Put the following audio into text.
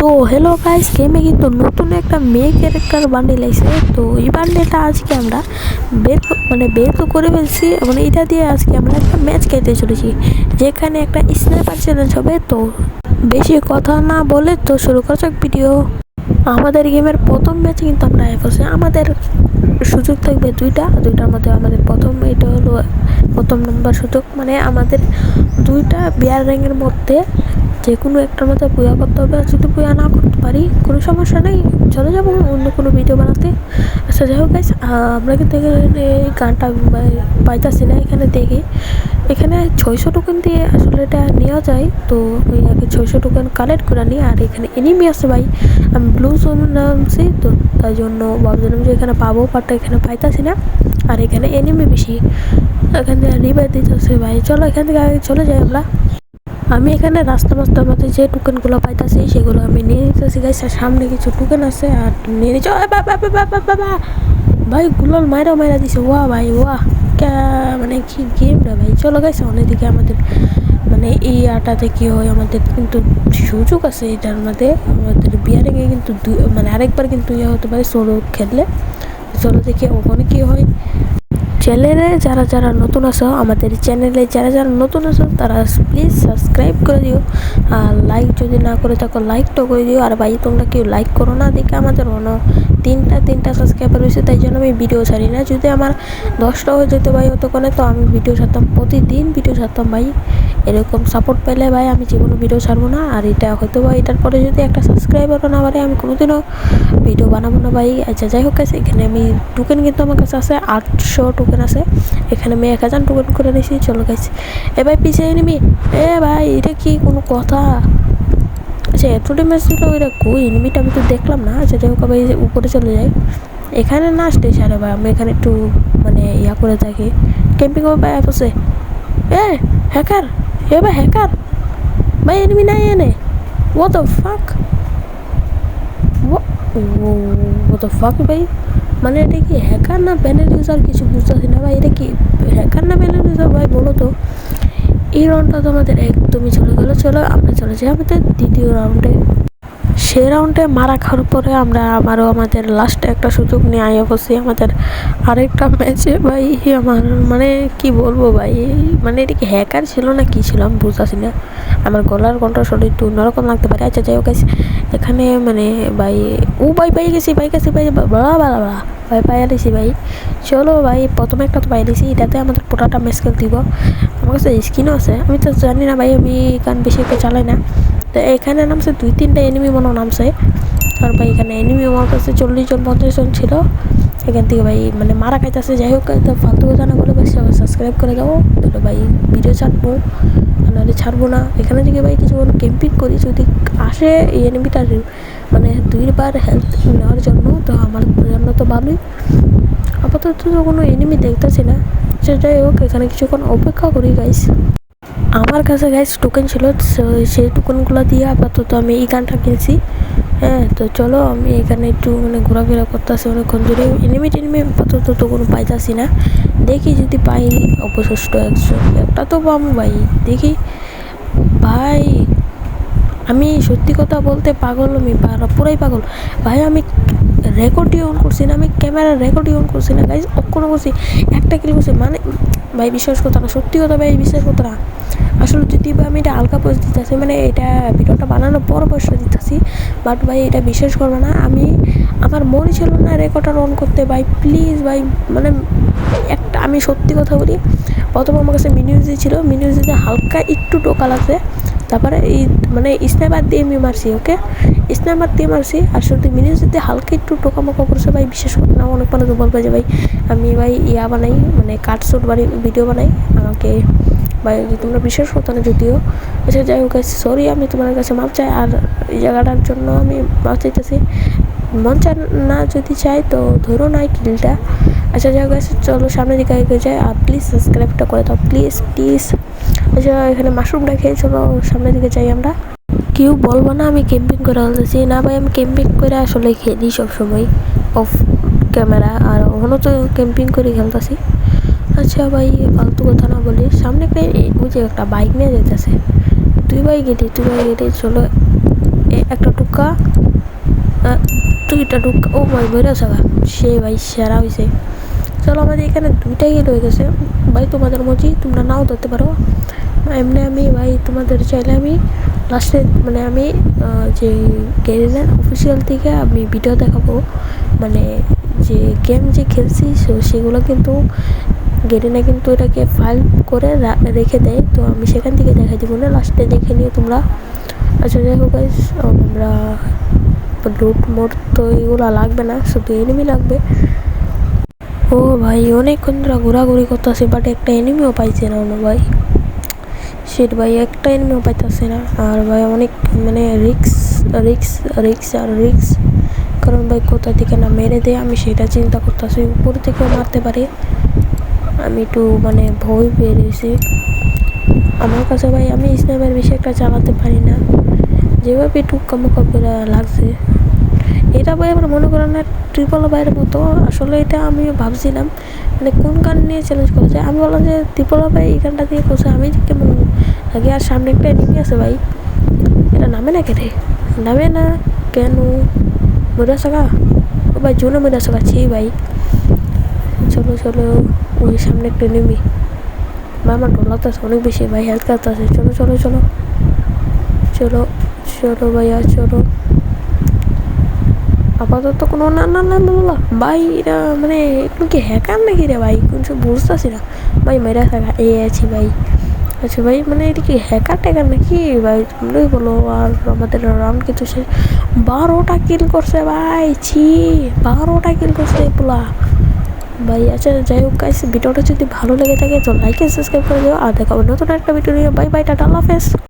তো hello guys, গেমে কিন্তু নতুন একটা মেয়ে ক্যারেক্টার বান্ডিল আছে। তো এই বান্ডিলটা আজকে আমরা বের তো করে ফেলছি এবং এটা দিয়ে আজকে আমরা একটা ম্যাচ খেলতে চলেছি, যেখানে একটা স্নাইপার চ্যালেঞ্জ হবে। তো বেশি কথা না বলে তো শুরু করা যাক ভিডিও। আমাদের গেমের প্রথম ম্যাচে কিন্তু আমরা আয় করছি। আমাদের সুযোগ থাকবে দুইটার মধ্যে আমাদের এটা হলো প্রথম নম্বর সুযোগ, মানে আমাদের দুইটা বিয়ার র্যাঙ্কের মধ্যে যে কোনো একটার মধ্যে পূজা করতে হবে। আর যদি পূজা না করতে পারি কোনো সমস্যা নেই, চলে যাবো অন্য কোনো ভিডিও বানাতে। আচ্ছা যাই হোক গাইস, আমরা কিন্তু এখানে গানটা পাইতাছি না। এখানে 600 টোকেন দিয়ে আসলে এটা নেওয়া যায়। তো আমি আগে 600 টোকেন কালেক্ট করে নিই। আর এখানে এনিমি আছে ভাই, আমি ব্লু জোন নামছি, তো তাই জন্য ভাবছিলাম যে এখানে পাবো, বাট এখানে পাইতাছি না। আর এখানে এনিমি বেশি, এখান থেকে রিভাইভ দিতেছে ভাই। চলো এখান থেকে আগে চলে যাই আমরা। আমি এখানে রাস্তার মধ্যে যে টোকেনগুলো পাইতেছি সেগুলো আমি নিয়ে নিতেছি গাইস। আর সামনে কিছু টোকেন আছে আর নিয়ে নিচ্ছি। ভাই গুলাল মাইরা দিছে, ওয়া ভাই ওয়া, মানে কি গেম রে ভাই। চলো গাইস অন্যদিকে আমাদের মানে এই আটাতে কি হয়, আমাদের কিন্তু সুযোগ আছে এটার মধ্যে। আমাদের বিয়ারিংয়ে কিন্তু মানে আরেকবার কিন্তু ইয়ে হতে পারে সোলো খেললে। চলো দেখি ওখানে কি হয়। চ্যানেলে যারা নতুন আছো, আমাদের চ্যানেলে যারা নতুন আছো তারা প্লিজ সাবস্ক্রাইব করে দিও। আর লাইক যদি না করে থাকো লাইকটা করে দিও। আর ভাই তোমরা কেউ লাইক করো না দেখে আমাদের তিনটা সাবস্ক্রাইবার হয়েছে, তাই জন্য আমি ভিডিও ছাড়ি না। যদি আমার 10টা হয়ে যেত ভাই অতক্ষণে, তো আমি ভিডিও ছাড়তাম, প্রতিদিন ভিডিও ছাড়তাম ভাই। এরকম সাপোর্ট পেলে ভাই আমি যে কোনো ভিডিও ছাড়বো না। আর এটা হয়তো বা এটার পরে যদি একটা সাবস্ক্রাইবারও না বাড়ে আমি কোনোদিনও ভিডিও বানাবো না ভাই। আচ্ছা যাই হোক আছে, এখানে আমি টোকেন কিন্তু আমার কাছে আছে 800 টোকেন আছে। এখানে আমি 1000 টোকেন করে নিয়েছি। চলো গাইছি এ ভাই পিছিয়ে নিবি। এ ভাই এটা কি কোনো কথা? আচ্ছা এতটা ম্যাচ ছিল, ওইটা কই এনিমিটা আমি তো দেখলাম না। আচ্ছা যাই হোক ভাই উপরে চলে যাই। এখানে না আসতে সারে ভাই, আমি এখানে একটু মানে ইয়া করে থাকি, ক্যাম্পিং করে ভাই বসে। এ হ্যাকার, এ ভাই হ্যাকার ভাই, এনিমি নাই এনে। what the fuck what the fuck ভাই, মানে এটা কি হ্যাকার না ব্যানের ইউজার কিছু বুঝতেছি না ভাই। এটা কি হ্যাকার না ব্যানের ইউজার ভাই বলো তো। এই রাউন্ডটা তো আমাদের একদমই চলে গেল। চলো আমরা চলে যাই আমাদের দ্বিতীয় রাউন্ডে। সে রাউন্ডে মারা খাওয়ার পরে আমাদের লাস্টে একটা সুযোগ নিয়ে আয় বসি আমাদের আরেকটা ম্যাচে ভাই। আমার মানে কি বলবো ভাই, মানে এটা কি হ্যাকার ছিল না কি ছিল আমি বুঝতেছি না। আমার গলার কণ্ঠস্বর একটু অন্যরকম লাগতে পারে। আচ্ছা যাই হোক এখানে মানে ভাই ও ভাই পাই গেছি ভাই ভাই পাই আনিছি ভাই। চলো ভাই প্রথমে একটা তো পাই নিছি, এটাতে আমাদের পুরোটা ম্যাচ খেল দিব। আমার কাছে স্কিনও আছে, আমি তো জানি না ভাই, আমি গান বেশি একটা চালাই না। তো এখানে নামছে 2-3টা এনিমি মনে নামছে। আর ভাই এখানে এনিমি আমার কাছে 40 জন 50 জন ছিল। এখান থেকে ভাই মানে মারা খাইতেছে। যাই হোক তো ফালতু কথা না বলে ভাই সবাই সাবস্ক্রাইব করে দাও। বলো ভাই ভিডিও ছাড়বো নাহলে ছাড়বো না। এখানে থেকে ভাই কিছুক্ষণ ক্যাম্পিং করি, যদি আসে এই এনিমিটার মানে 2বার হেলথ নেওয়ার জন্য, তো আমার জন্য তো ভালোই। আপাতত তো কোনো এনিমি দেখতেছি না। যাই হোক এখানে কিছুক্ষণ অপেক্ষা করি গাইস। আমার কাছে গাইস টোকেন ছিল, সেই টোকেনগুলো দিয়ে আপাতত আমি এই গানটা কিনছি। হ্যাঁ তো চলো আমি এখানে একটু মানে ঘোরাফেরা করতেছি অনেকক্ষণ ধরে। এনিমি আপাতত তো কোনো পাইতাছি না। দেখি যদি পাই অবশিষ্ট একটা তো পাবো ভাই। দেখি ভাই, আমি সত্যি কথা বলতে পাগল, আমি পুরাই পাগল ভাই। আমি রেকর্ডই অন করছি না, আমি ক্যামেরার রেকর্ডই অন করছি না গাইজ, অক্ষণ করছি একটা কিল করছি। মানে ভাই বিশ্বাস করতে না, সত্যি কথা ভাই বিশ্বাস করতে না। আসলে যদি আমি এটা হালকা পয়সা দিতেছি, মানে এটা ভিডিওটা বানানোর পর পয়সা দিতেছি, বাট ভাই এটা বিশ্বাস করবে না, আমার মনে ছিল না রেকর্ডার অন করতে ভাই। প্লিজ ভাই মানে আমি সত্যি কথা বলি, প্রথম আমার কাছে মিনিউজি ছিল, মিনিউজিতে হালকা একটু টোকা লাগছে। তারপরে এই মানে স্নাইপার দিয়ে আমি মারছি, ওকে স্নাইপার দিয়ে মারছি। আর সত্যি মিনিউজিতে হালকা একটু টোকামোকা করছে ভাই। বিশেষ করে না অনেক মানুষ বলবে যে ভাই আমি ভাই ইয়া বানাই, মানে কাটশুট ভিডিও বানাই, আমাকে ভাই তোমরা বিশ্বাস করতো না যদিও। আচ্ছা যাই হোক সরি, আমি তোমার কাছে মাপ চাই। আর এই জায়গাটার জন্য আমি মাপ চাইতেছি। মন চায় না যদি চাই তো ধরো নাই কিলটা। আচ্ছা যাই হোক চলো সামনের দিকে এগিয়ে যায়। আর প্লিজ সাবস্ক্রাইবটা করে দাও প্লিজ। আচ্ছা এখানে মাশরুমটা খেয়ে চলো সামনের দিকে যাই আমরা। কেউ বলবো না আমি ক্যাম্পিং করে খেলতেছি না ভাই, আমি ক্যাম্পিং করে আসলে খেলি সবসময় অফ ক্যামেরা। আর ওখানেও তো ক্যাম্পিং করে খেলতেছি। আচ্ছা ভাই ফালতু কথা না বলি, সামনে ওই যে একটা বাইক নিয়ে যেতেছে। তুই ভাই গেলি চলো। একটা টুকা, দুইটা টুকা। ও ভাই বেরো থাকা, সে ভাই সেরা হয়েছে। চলো আমাদের এখানে 2টা কিল হয়ে গেছে ভাই, তোমাদের মর্জি, তোমরা নাও ধরতে পারো। এমনি আমি ভাই তোমাদের চাইলে আমি লাস্টে মানে আমি যে গেরিনার অফিসিয়াল থেকে আমি ভিডিও দেখাবো, মানে যে গেম যে খেলছি সেগুলো কিন্তু গেরিনা কিন্তু এটাকে ফাইল করে রেখে দেয়, তো আমি সেখান থেকে দেখা দিব না, লাস্টে দেখে নিও তোমরা। আচ্ছা যাই হোক গাইস, আমরা লুট মোট তো এগুলো লাগবে না, শুধু এনিমি লাগবে। ও ভাই অনেকক্ষণ ধরে ঘোরাঘুরি করতেছে, বাট একটা এনিমিও পাইছে না ভাই। সেট ভাই একটা এনিমিও পাইতেছে না। আর ভাই অনেক মানে রিক্স রিক্স রিক্স আর রিক্স, কারণ ভাই কোথা থেকে না মেরে দেয় আমি সেটা চিন্তা করতেছি, উপর থেকেও মারতে পারে। আমি একটু মানে ভয় পেয়ে রয়েছি আমার কাছে ভাই, আমি স্নাইপার বেশি একটা চালাতে পারি না, যেভাবে টুকা মুকা করে লাগছে। এটা ভাই আবার মনে করেন না ট্রিপল বাইরের মতো, আসলে এটা আমি ভাবছিলাম মানে কোন গান নিয়ে চ্যালেঞ্জ করেছে, আমি বললাম যে ট্রিপল ভাই এই গানটা দিয়ে করছে, আমি কেমন আগে। আর সামনে একটা এনিমি আছে ভাই, এটা নামে না কেটে, নামে না কেন, মরা সাকা ও ভাই জোনে মরা সাকাচ্ছি ভাই। চলো চলো, ওই সামনে একটা এনিমি ভাই, আমার ডলাতে আছে অনেক বেশি ভাই, হেলথ কাটতে আছে। চলো চলো চলো চলো চলো ভাইয়া চলো। আপাতত কোনো না না না বলা ভাই, এটা মানে একটু কি হ্যাকার নাকি রে ভাই, কিছু বুঝতেছি না ভাই। মেরা থাকা এই আছি ভাই। আচ্ছা ভাই মানে এটা কি হ্যাকার ট্যাকার নাকি ভাই, তোমরাই বলো। আর আমাদের রাউন্ড কিন্তু সে 12টা কিল করছে ভাই, ছি 12টা কিল করছে পোলা ভাই। আচ্ছা যাই হোক গাইস, ভিডিওটা যদি ভালো লেগে থাকে তো লাইক এন্ড সাবস্ক্রাইব করে দিও, আর দেখাবো নতুন একটা ভিডিও নিয়ে। বাই বাই, টাটা, আল্লাহ হাফেজ।